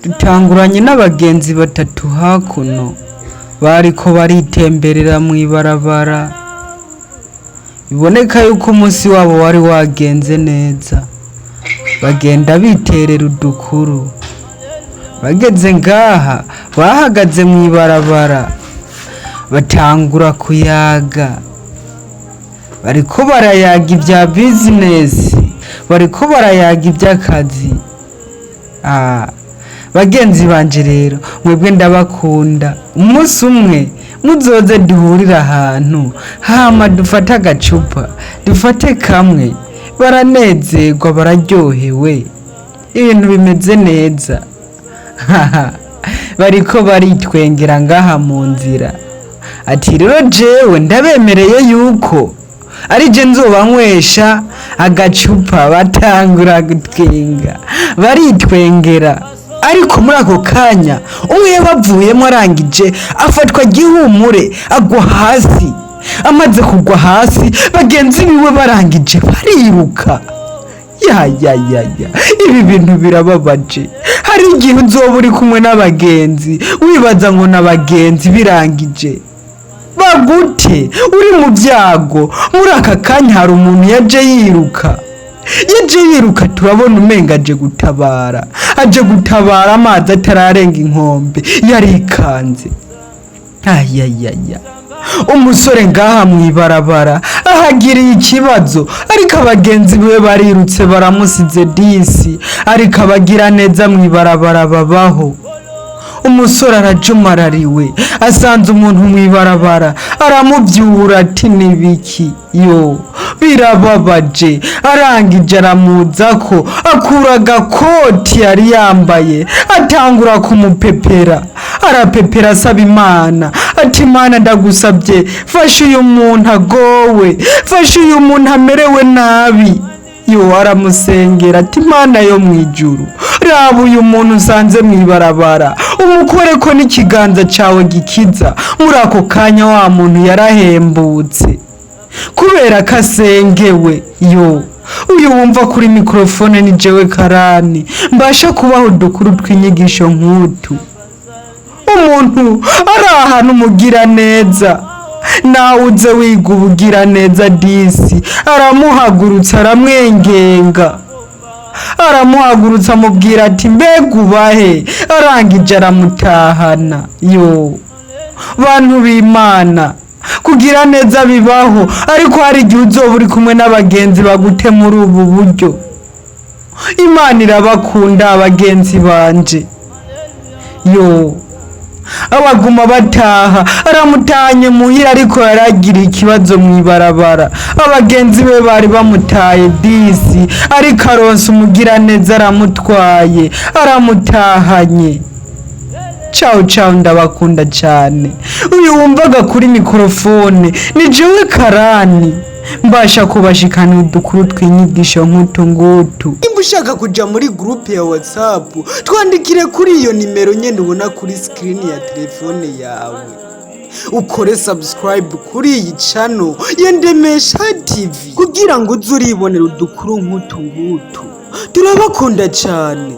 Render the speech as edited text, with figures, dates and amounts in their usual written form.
Dutanguranye n'abagenzi batatu hakuno bariko baritemberera mw'ibarabara, biboneka yuko umunsi wabo wari wagenze neza, bagenda biterera udukuru. Bageze ngaha bahagaze mw'ibarabara batangura kuyaga, bariko barayaga ibya bizinesi, bariko barayaga iby'akazi. Bagenzi banje rero, mwebwe ndabakunda, umunsi umwe muzoze duhurire ahantu hama dufate agacupa, dufate kamwe, baranezerwa bararyohewe, ibintu bimeze neza. Bariko baritwengera ngaha mu nzira, ati rero jewe ndabemereye yuko ari je nzobanywesha agacupa. Batangura gutwenga baritwengera, ariko muri ako kanya umwe yabavuyemo arangije afatwa gihumure agwa hasi. Amaze kugwa hasi bagenzi biwe barangije bariruka. Ibi bintu birababaje. Hari igihe uzoba uri kumwe n'abagenzi wibaza ngo n'abagenzi birangije bagute, uri mu byago. Muri aka kanya hari umuntu yaje yiruka, turabona umenga aje gutabara amazi atararenga inkombe, yarikanze. Umusore ngaha mw'ibarabara ahagiriye ikibazo, ariko abagenzi biwe barirutse baramusize disi, ariko abagira neza mw'ibarabara babaho. Umusore arajumarariwe, asanze umuntu mw'ibarabara aramuvyura ati nibiki yo, birababaje. Arangije aramuzako, akura agakoti yari yambaye, atangura kumupepera. Arapepera asaba Imana ati Imana ndagusabye, fasha uyu muntu agowe, fasha uyu muntu amerewe nabi. Aramusengera ati Imana yo mwijuru, raba uyu muntu usanze mw'ibarabara, umukoreko n'ikiganza cawe gikiza. Muri ako kanya wa muntu yarahembutse kubera ko asengewe. Uyu wumva kuri mikrofone ni jewe Karani, mbasha kubaho udukuru tw'inyigisho nk'utu. Umuntu ari ahantu umugira neza, nawe uze wiga ubugira neza disi. Aramuhagurutsa aramwengenga, aramuhagurutsa amubwira ati mbega ubahe, arangije aramutahana. Bantu b'Imana, kugira neza bibaho, ariko hari igihe uzoba uri kumwe n'abagenzi bagute muri ubu buryo. Imana irabakunda abagenzi banje. Abaguma bataha, aramutanye muhira ariko yaragira ikibazo mw'ibarabara. Abagenzi be bari bamutaye disi, ariko aronse umugira neza aramutwaye, aramutahanye. Ciao ndabakunda cyane. Uyu wumvaga kuri mikrofone ni jewe Karani, mbasha kubashikana udukuru tw'inyigisho nk'utu ngutu. Nimba ushaka kuja muri groupe ya WhatsApp, twandikire kuri iyo nimero nyene ubona kuri screen ya telefone yawe. Ukore subscribe kuri iyi channel ya Ndemesha TV kugira ngo uze uribonera udukuru nk'utu ngutu. Turabakunda cyane.